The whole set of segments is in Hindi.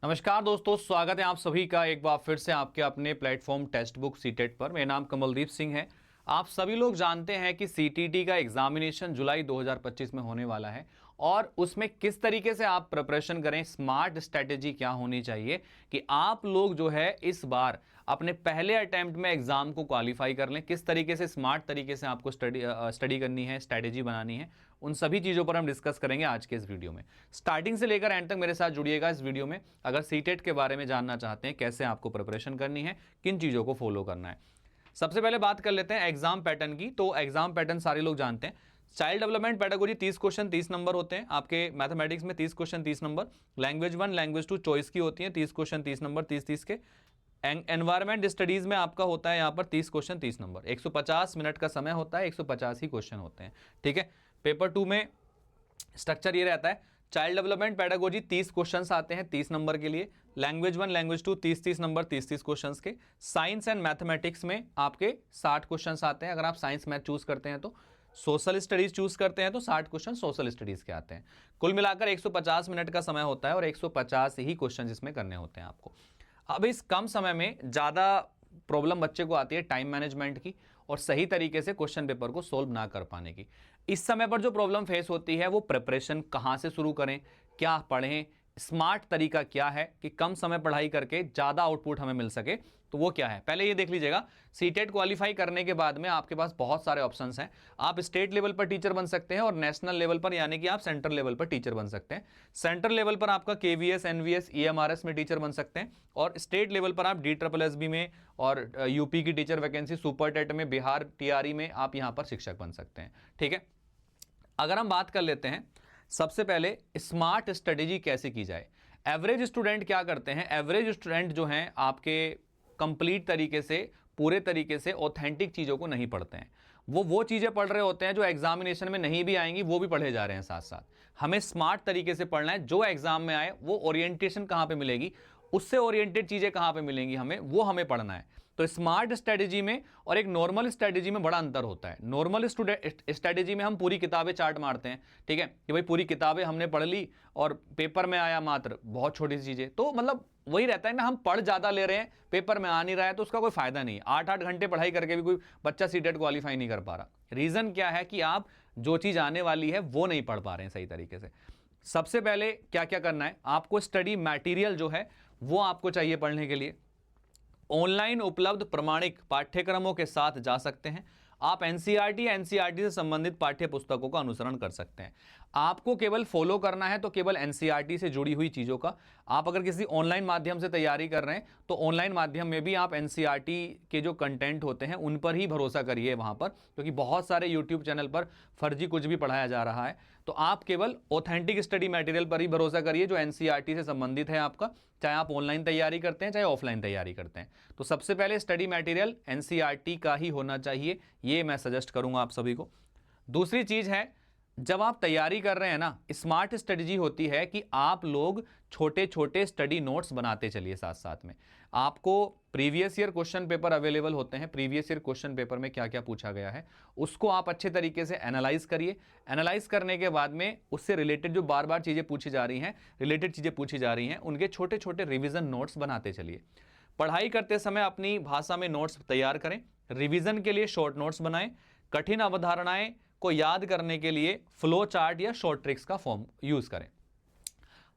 नमस्कार दोस्तों, स्वागत है आप सभी का एक बार फिर से आपके अपने प्लेटफॉर्म टेक्स्ट बुक सीटेट पर। मेरा नाम कमलदीप सिंह है। आप सभी लोग जानते हैं कि सीटीटी का एग्जामिनेशन जुलाई 2025 में होने वाला है और उसमें किस तरीके से आप प्रिपरेशन करें, स्मार्ट स्ट्रेटेजी क्या होनी चाहिए कि आप लोग जो है इस बार अपने पहले अटेम्प्ट में एग्जाम को क्वालिफाई कर लें। किस तरीके से स्मार्ट तरीके से आपको स्टडी करनी है, स्ट्रेटेजी बनानी है, उन सभी चीज़ों पर हम डिस्कस करेंगे आज के इस वीडियो में। स्टार्टिंग से लेकर एंड तक मेरे साथ जुड़िएगा इस वीडियो में। अगर सीटेट के बारे में जानना चाहते हैं, कैसे आपको प्रिपरेशन करनी है, किन चीज़ों को फॉलो करना है। सबसे पहले बात कर लेते हैं एग्जाम पैटर्न की। तो एग्जाम पैटर्न सारे लोग जानते हैं। Child development pedagogy 30 question 30 number होते हैं। आपके मैथमेटिक्स में 30 question 30 number. Language 1 language 2 choice की होती है, 30 क्वेश्चन 30 नंबर 30-30 के। एनवायरमेंट स्टडीज में आपका होता है यहाँ पर 30 क्वेश्चन 30 नंबर। 150 मिनट का समय होता है, 150 ही क्वेश्चन होते हैं। ठीक है। पेपर 2 में स्ट्रक्चर ये रहता है, चाइल्ड डेवलपमेंट पेडागोजी 30 क्वेश्चंस आते हैं 30 नंबर के लिए। लैंग्वेज 1 लैंग्वेज 2 30-30 नंबर 30-30 क्वेश्चंस के। साइंस एंड मैथमेटिक्स में आपके 60 क्वेश्चंस आते हैं। अगर आप साइंस मैथ चूज करते हैं तो, सोशल स्टडीज चूज करते हैं तो 60 क्वेश्चन सोशल स्टडीज के आते हैं। कुल मिलाकर 150 मिनट का समय होता है और 150 ही क्वेश्चन इसमें करने होते हैं आपको। अब इस कम समय में ज़्यादा प्रॉब्लम बच्चे को आती है टाइम मैनेजमेंट की और सही तरीके से क्वेश्चन पेपर को सोल्व ना कर पाने की। इस समय पर जो प्रॉब्लम फेस होती है वो प्रिपरेशन कहाँ से शुरू करें, क्या पढ़ें, स्मार्ट तरीका क्या है कि कम समय पढ़ाई करके ज़्यादा आउटपुट हमें मिल सके, तो वो क्या है पहले ये देख लीजिएगा। सीटेट क्वालिफाई करने के बाद में आपके पास बहुत सारे ऑप्शंस हैं। आप स्टेट लेवल पर टीचर बन सकते हैं और नेशनल लेवल पर यानी कि आप सेंट्रल लेवल पर टीचर बन सकते हैं। सेंट्रल लेवल पर आपका केवीएस एनवीएस ईएमआरएस में टीचर बन सकते हैं और स्टेट लेवल पर आप DSSB में और यूपी की टीचर वैकेंसी, सुपर टेट में, बिहार टीआरई में आप यहाँ पर शिक्षक बन सकते हैं। ठीक है। अगर हम बात कर लेते हैं सबसे पहले स्मार्ट स्ट्रेटेजी कैसे की जाए। एवरेज स्टूडेंट क्या करते हैं, एवरेज स्टूडेंट जो हैं आपके कंप्लीट तरीके से, पूरे तरीके से ऑथेंटिक चीज़ों को नहीं पढ़ते हैं। वो चीज़ें पढ़ रहे होते हैं जो एग्जामिनेशन में नहीं भी आएंगी, वो भी पढ़े जा रहे हैं साथ साथ। हमें स्मार्ट तरीके से पढ़ना है। जो एग्जाम में आए वो ओरिएंटेशन कहाँ पे मिलेगी, उससे ओरिएंटेड चीज़ें कहाँ पे मिलेंगी हमें, वो हमें पढ़ना है। तो स्मार्ट स्ट्रेटेजी में और एक नॉर्मल स्ट्रेटेजी में बड़ा अंतर होता है। नॉर्मल स्ट्रेटेजी में हम पूरी किताबें चार्ट मारते हैं, ठीक है, कि भाई पूरी किताबें हमने पढ़ ली और पेपर में आया मात्र बहुत छोटी सी चीज़ें। तो मतलब वही रहता है ना, हम पढ़ ज़्यादा ले रहे हैं, पेपर में आ नहीं रहा है, तो उसका कोई फायदा नहीं है। 8-8 घंटे पढ़ाई करके भी कोई बच्चा सीटेट क्वालिफाई नहीं कर पा रहा। रीज़न क्या है कि आप जो चीज़ आने वाली है वो नहीं पढ़ पा रहे हैं सही तरीके से। सबसे पहले क्या क्या करना है, आपको स्टडी मटेरियल जो है वो आपको चाहिए पढ़ने के लिए। ऑनलाइन उपलब्ध प्रमाणिक पाठ्यक्रमों के साथ जा सकते हैं। आप एनसीईआरटी या एनसीईआरटी से संबंधित पाठ्य पुस्तकों का अनुसरण कर सकते हैं। आपको केवल फॉलो करना है तो केवल एनसीईआरटी से जुड़ी हुई चीज़ों का। आप अगर किसी ऑनलाइन माध्यम से तैयारी कर रहे हैं तो ऑनलाइन माध्यम में भी आप एनसीईआरटी के जो कंटेंट होते हैं उन पर ही भरोसा करिए वहाँ पर, क्योंकि बहुत सारे यूट्यूब चैनल पर फर्जी कुछ भी पढ़ाया जा रहा है। तो आप केवल ऑथेंटिक स्टडी मटेरियल पर ही भरोसा करिए जो एनसीईआरटी से संबंधित है आपका, चाहे आप ऑनलाइन तैयारी करते हैं चाहे ऑफलाइन तैयारी करते हैं। तो सबसे पहले स्टडी मटेरियल एनसीईआरटी का ही होना चाहिए, ये मैं सजेस्ट करूंगा आप सभी को। दूसरी चीज़ है, जब आप तैयारी कर रहे हैं ना, स्मार्ट स्ट्रेटजी होती है कि आप लोग छोटे छोटे स्टडी नोट्स बनाते चलिए साथ साथ में। आपको previous year question paper available होते हैं। प्रीवियस ईयर क्वेश्चन पेपर में क्या क्या पूछा गया है उसको आप अच्छे तरीके से एनालाइज करिए। एनालाइज करने के बाद में उससे रिलेटेड जो बार बार चीज़ें पूछी जा रही हैं, रिलेटेड चीज़ें पूछी जा रही हैं, उनके छोटे छोटे रिविजन नोट्स बनाते चलिए। पढ़ाई करते समय अपनी भाषा में नोट्स तैयार करें। रिवीजन के लिए शॉर्ट नोट्स बनाएं। कठिन अवधारणाएं को याद करने के लिए फ्लो चार्ट या शॉर्ट ट्रिक्स का फॉर्म यूज करें।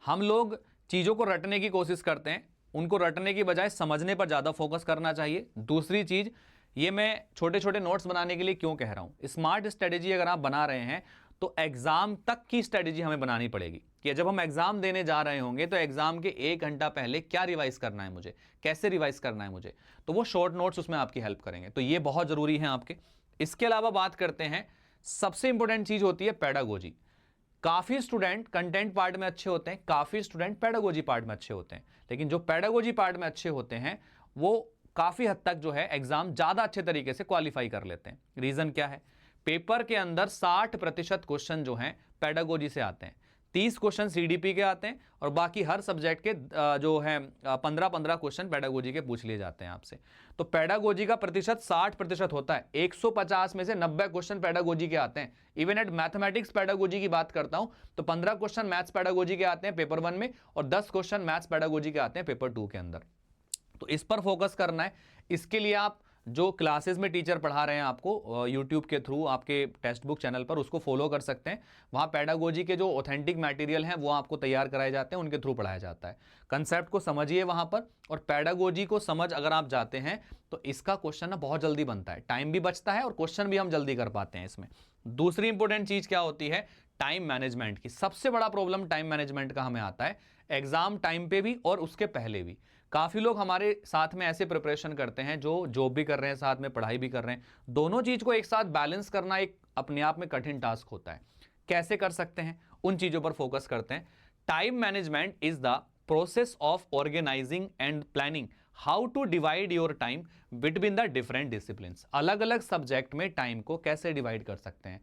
हम लोग चीज़ों को रटने की कोशिश करते हैं, उनको रटने की बजाय समझने पर ज़्यादा फोकस करना चाहिए। दूसरी चीज़, ये मैं छोटे छोटे नोट्स बनाने के लिए क्यों कह रहा हूँ, स्मार्ट स्ट्रेटेजी अगर आप बना रहे हैं तो एग्जाम तक की स्ट्रेटेजी हमें बनानी पड़ेगी कि जब हम एग्जाम देने जा रहे होंगे तो एग्जाम के 1 घंटा पहले क्या रिवाइज करना है मुझे, कैसे रिवाइज करना है मुझे, तो वो शॉर्ट नोट्स उसमें आपकी हेल्प करेंगे। तो ये बहुत जरूरी है आपके। इसके अलावा बात करते हैं, सबसे इंपॉर्टेंट चीज होती है पेडागोजी। काफी स्टूडेंट कंटेंट पार्ट में अच्छे होते हैं, काफी स्टूडेंट पेडागोजी पार्ट में अच्छे होते हैं, लेकिन जो पेडागोजी पार्ट में अच्छे होते हैं वो काफी हद तक जो है एग्जाम ज्यादा अच्छे तरीके से क्वालिफाई कर लेते हैं। रीजन क्या है, पेपर के अंदर 60% क्वेश्चन जो हैं पेडागोजी से आते हैं, 30 क्वेश्चन सीडीपी के आते हैं और बाकी हर सब्जेक्ट के जो है 15-15 क्वेश्चन पेडागोजी के पूछ लिए जाते हैं आपसे। तो पेडागोजी का प्रतिशत 60% होता है। 150 में से 90 क्वेश्चन पेडागोजी के आते हैं। इवन एट मैथमेटिक्स पेडागोजी की बात करता हूं तो 15 क्वेश्चन मैथ्स पेडागोजी के आते हैं पेपर 1 में और 10 क्वेश्चन मैथ्स पेडागोजी के आते हैं पेपर 2 के अंदर। तो इस पर फोकस करना है। इसके लिए आप जो क्लासेस में टीचर पढ़ा रहे हैं आपको यूट्यूब के थ्रू आपके टेक्स्ट बुक चैनल पर, उसको फॉलो कर सकते हैं। वहाँ पेडागोजी के जो ऑथेंटिक मटेरियल हैं वो आपको तैयार कराए जाते हैं, उनके थ्रू पढ़ाया जाता है। कंसेप्ट को समझिए वहाँ पर, और पेडागोजी को समझ अगर आप जाते हैं तो इसका क्वेश्चन ना बहुत जल्दी बनता है, टाइम भी बचता है और क्वेश्चन भी हम जल्दी कर पाते हैं इसमें। दूसरी इंपॉर्टेंट चीज़ क्या होती है, टाइम मैनेजमेंट की। सबसे बड़ा प्रॉब्लम टाइम मैनेजमेंट का हमें आता है एग्जाम टाइम पे भी और उसके पहले भी। काफ़ी लोग हमारे साथ में ऐसे प्रिपरेशन करते हैं जो जॉब भी कर रहे हैं, साथ में पढ़ाई भी कर रहे हैं। दोनों चीज़ को एक साथ बैलेंस करना एक अपने आप में कठिन टास्क होता है। कैसे कर सकते हैं, उन चीज़ों पर फोकस करते हैं। Time management is the process of organising and planning how to divide your time between the different disciplines. अलग अलग सब्जेक्ट में टाइम को कैसे डिवाइड कर सकते हैं।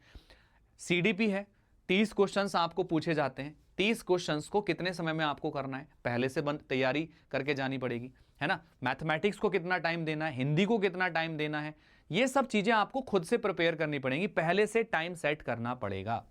सीडीपी है, 30 क्वेश्चंस आपको पूछे जाते हैं। 30 क्वेश्चंस को कितने समय में आपको करना है, पहले से तैयारी करके जानी पड़ेगी, है ना। मैथमेटिक्स को कितना टाइम देना है, हिंदी को कितना टाइम देना है, ये सब चीजें आपको खुद से प्रिपेयर करनी पड़ेंगी, पहले से टाइम सेट करना पड़ेगा।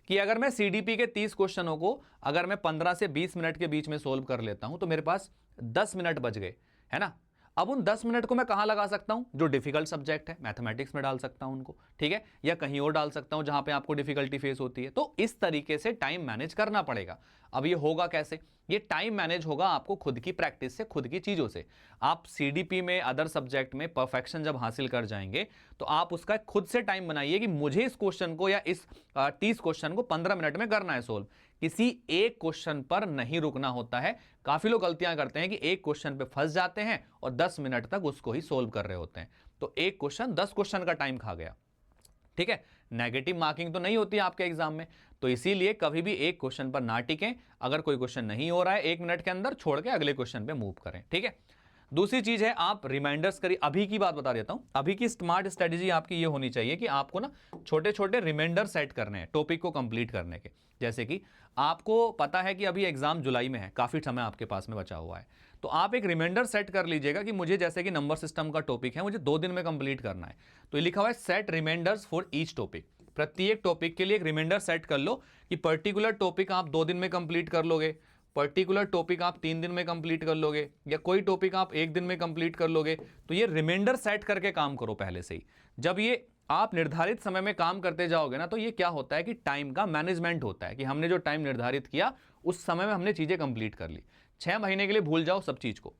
कि अगर मैं सीडीपी के 30 क्वेश्चनों को अगर मैं 15 से 20 मिनट के बीच में सोल्व कर लेता हूं तो मेरे पास 10 मिनट बच गए, है ना। अब उन 10 मिनट को मैं कहां लगा सकता हूं, जो डिफिकल्ट सब्जेक्ट है मैथमेटिक्स में डाल सकता हूं उनको, ठीक है, या कहीं और डाल सकता हूं जहां पे आपको डिफिकल्टी फेस होती है। तो इस तरीके से टाइम मैनेज करना पड़ेगा। अब ये होगा कैसे, ये टाइम मैनेज होगा आपको खुद की प्रैक्टिस से, खुद की चीजों से। आप सीडीपी में अदर सब्जेक्ट में परफेक्शन जब हासिल कर जाएंगे तो आप उसका खुद से टाइम बनाइए कि मुझे इस क्वेश्चन को या इस 30 क्वेश्चन को 15 मिनट में करना है सोल्व। किसी एक क्वेश्चन पर नहीं रुकना होता है। काफी लोग गलतियां करते हैं कि एक क्वेश्चन पे फंस जाते हैं और 10 मिनट तक उसको ही सोल्व कर रहे होते हैं, तो एक क्वेश्चन 10 क्वेश्चन का टाइम खा गया, ठीक है। नेगेटिव मार्किंग तो नहीं होती आपके एग्जाम में, तो इसीलिए कभी भी एक क्वेश्चन पर ना टिकें। अगर कोई क्वेश्चन नहीं हो रहा है 1 मिनट के अंदर, छोड़ के अगले क्वेश्चन पे मूव करें, ठीक है। दूसरी चीज है आप रिमाइंडर्स करिए। अभी की बात बता देता हूं, अभी की स्मार्ट स्ट्रेटेजी आपकी ये होनी चाहिए कि आपको ना छोटे छोटे रिमाइंडर सेट करने हैं टॉपिक को कंप्लीट करने के। जैसे कि आपको पता है कि अभी एग्जाम जुलाई में है, काफी समय आपके पास में बचा हुआ है, तो आप एक रिमाइंडर सेट कर लीजिएगा कि मुझे जैसे कि नंबर सिस्टम का टॉपिक है, मुझे 2 दिन में कंप्लीट करना है। तो ये लिखा हुआ है set reminders for each topic. प्रत्येक टॉपिक के लिए एक रिमाइंडर सेट कर लो कि पर्टिकुलर टॉपिक आप 2 दिन में कंप्लीट कर लोगे, पर्टिकुलर टॉपिक आप 3 दिन में कंप्लीट कर लोगे, या कोई टॉपिक आप 1 दिन में कंप्लीट कर लोगे। तो ये रिमाइंडर सेट करके काम करो पहले से ही। जब ये आप निर्धारित समय में काम करते जाओगे ना, तो ये क्या होता है कि टाइम का मैनेजमेंट होता है कि हमने जो टाइम निर्धारित किया उस समय में हमने चीजें कंप्लीट कर ली। 6 महीने के लिए भूल जाओ सब चीज को।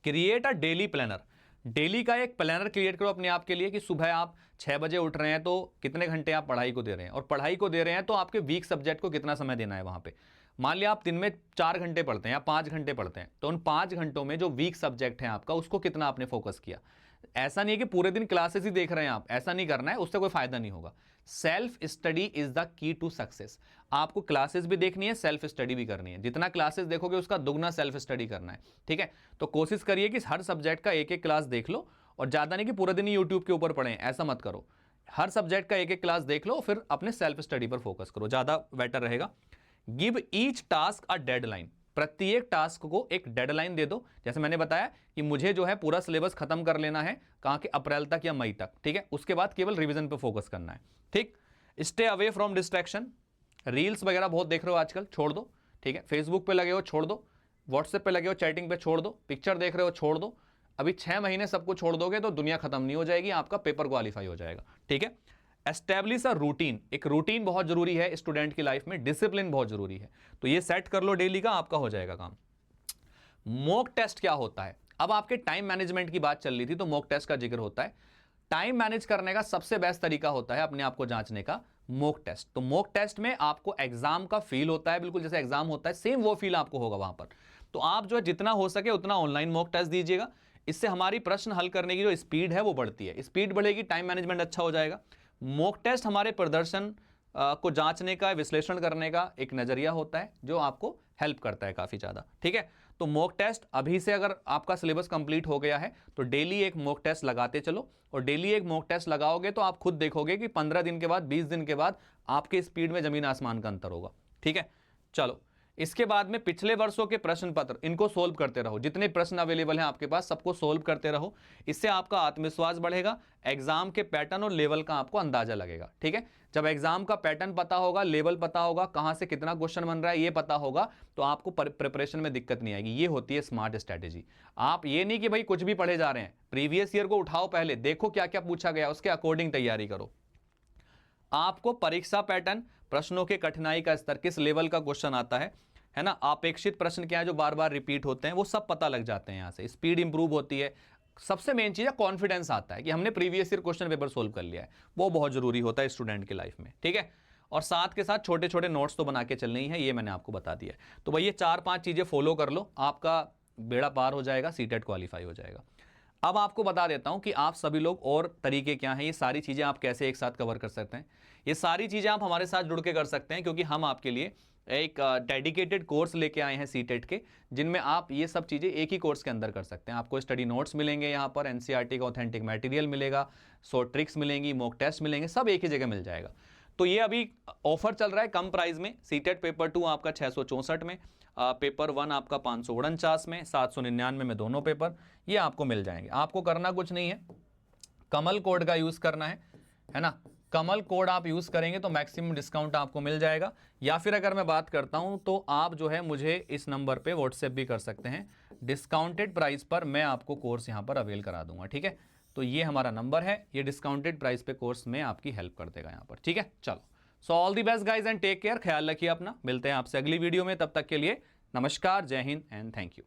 Create a daily planner. Daily का एक प्लानर क्रिएट करो अपने आप के लिए कि सुबह आप 6 बजे उठ रहे हैं तो कितने घंटे आप पढ़ाई को दे रहे हैं, और पढ़ाई को दे रहे हैं तो आपके वीक सब्जेक्ट को कितना समय देना है वहां पे। मान लिया आप दिन में 4 घंटे पढ़ते हैं या 5 घंटे पढ़ते हैं, तो उन 5 घंटों में जो वीक सब्जेक्ट है आपका उसको कितना आपने फोकस किया। ऐसा नहीं है कि पूरे दिन क्लासेस ही देख रहे हैं आप, ऐसा नहीं करना है, उससे कोई फायदा नहीं होगा। Self study is the key to success. आपको क्लासेस भी देखनी है, सेल्फ स्टडी भी करनी है। जितना क्लासेस देखोगे उसका दुगना सेल्फ स्टडी करना है, ठीक है। तो कोशिश करिए कि हर सब्जेक्ट का एक एक क्लास देख लो, और ज्यादा नहीं कि पूरे दिन ही यूट्यूब के ऊपर पढ़ें, ऐसा मत करो। हर सब्जेक्ट का एक एक क्लास देख लो, फिर अपने सेल्फ स्टडी पर फोकस करो, ज्यादा बेटर रहेगा। Give each task a deadline. प्रत्येक टास्क को एक डेडलाइन दे दो। जैसे मैंने बताया कि मुझे जो है पूरा सिलेबस खत्म कर लेना है, कहां के अप्रैल तक या मई तक, ठीक है। उसके बाद केवल रिवीजन पे फोकस करना है, ठीक। Stay away from distraction. Reels वगैरह बहुत देख रहे हो आजकल, छोड़ दो, ठीक है। फेसबुक पे लगे हो, छोड़ दो। व्हाट्सएप पे लगे हो, चैटिंग पे छोड़ दो। पिक्चर देख रहे हो, छोड़ दो। अभी 6 महीने सबको छोड़ दोगे तो दुनिया खत्म नहीं हो जाएगी, आपका पेपर क्वालिफाई हो जाएगा, ठीक है। Establish a routine. एक रूटीन बहुत जरूरी है स्टूडेंट की लाइफ में, डिसिप्लिन बहुत जरूरी है, तो ये सेट कर लो डेली का, आपका हो जाएगा काम। मॉक टेस्ट क्या होता है, अब आपके टाइम मैनेजमेंट की बात चल रही थी तो मॉक टेस्ट का जिक्र होता है। टाइम मैनेज करने का सबसे बेस्ट तरीका होता है अपने आप को जांचने का, मॉक टेस्ट। तो मॉक टेस्ट में आपको एग्जाम का फील होता है, बिल्कुल जैसे एग्जाम होता है सेम वो फील आपको होगा वहां पर। तो आप जो है जितना हो सके उतना ऑनलाइन मॉक टेस्ट दीजिएगा। इससे हमारी प्रश्न हल करने की जो स्पीड है वो बढ़ती है, स्पीड बढ़ेगी, टाइम मैनेजमेंट अच्छा हो जाएगा। मॉक टेस्ट हमारे प्रदर्शन को जांचने का, विश्लेषण करने का एक नजरिया होता है जो आपको हेल्प करता है काफी ज्यादा। ठीक है, तो मॉक टेस्ट अभी से अगर आपका सिलेबस कंप्लीट हो गया है तो डेली एक मॉक टेस्ट लगाते चलो, और डेली एक मॉक टेस्ट लगाओगे तो आप खुद देखोगे कि 15 दिन के बाद, 20 दिन के बाद आपके स्पीड में जमीन आसमान का अंतर होगा। ठीक है, चलो इसके बाद में पिछले वर्षों के प्रश्न पत्र, इनको सोल्व करते रहो, जितने प्रश्न अवेलेबल हैं आपके पास सबको सोल्व करते रहो। इससे आपका आत्मविश्वास बढ़ेगा, एग्जाम के पैटर्न और लेवल का आपको अंदाजा लगेगा। ठीक है, जब एग्जाम का पैटर्न पता होगा, लेवल पता होगा, कहां से कितना क्वेश्चन बन रहा है ये पता होगा, तो आपको प्रिपरेशन में दिक्कत नहीं आएगी। ये होती है स्मार्ट स्ट्रेटेजी। आप ये नहीं कि भाई कुछ भी पढ़े जा रहे हैं, प्रीवियस ईयर को उठाओ, पहले देखो क्या क्या पूछा गया, उसके अकॉर्डिंग तैयारी करो। आपको परीक्षा पैटर्न, प्रश्नों के कठिनाई का स्तर, किस लेवल का क्वेश्चन आता है ना, अपेक्षित प्रश्न क्या है जो बार बार रिपीट होते हैं, वो सब पता लग जाते हैं। यहां से स्पीड इंप्रूव होती है। सबसे मेन चीज है कॉन्फिडेंस आता है कि हमने previous year question paper solve कर लिया है, वो बहुत जरूरी होता है स्टूडेंट की लाइफ में। ठीक है, और साथ के साथ छोटे छोटे नोट्स तो बना के चलने ही है, ये मैंने आपको बता दिया है। तो भाई ये 4-5 चीजें फॉलो कर लो, आपका बेड़ा पार हो जाएगा, सीटेट क्वालिफाई हो जाएगा। अब आपको बता देता हूं कि आप सभी लोग और तरीके क्या हैं, ये सारी चीजें आप कैसे एक साथ कवर कर सकते हैं। ये सारी चीजें आप हमारे साथ जुड़ के कर सकते हैं, क्योंकि हम आपके लिए एक डेडिकेटेड कोर्स लेके आए हैं सीटेट के, जिनमें आप ये सब चीजें एक ही कोर्स के अंदर कर सकते हैं। आपको स्टडी नोट्स मिलेंगे, यहाँ पर एनसीईआरटी का ऑथेंटिक मटेरियल मिलेगा, शॉर्ट ट्रिक्स मिलेंगी, मॉक टेस्ट मिलेंगे, सब एक ही जगह मिल जाएगा। तो ये अभी ऑफर चल रहा है कम प्राइस में। सीटेट पेपर 2 आपका 664 में, पेपर 1 आपका 549 में, 799 में दोनों पेपर ये आपको मिल जाएंगे। आपको करना कुछ नहीं है, कमल कोड का यूज करना है ना। कमल कोड आप यूज करेंगे तो मैक्सिमम डिस्काउंट आपको मिल जाएगा। या फिर अगर मैं बात करता हूं तो आप जो है मुझे इस नंबर पे व्हाट्सएप भी कर सकते हैं, डिस्काउंटेड प्राइस पर मैं आपको कोर्स यहां पर अवेल करा दूंगा। ठीक है, तो ये हमारा नंबर है, ये डिस्काउंटेड प्राइस पे कोर्स में आपकी हेल्प कर देगा यहां पर। ठीक है, चलो, so all the best guys and take care, ख्याल रखिए अपना, मिलते हैं आपसे अगली वीडियो में, तब तक के लिए नमस्कार, जय हिंद एंड थैंक यू।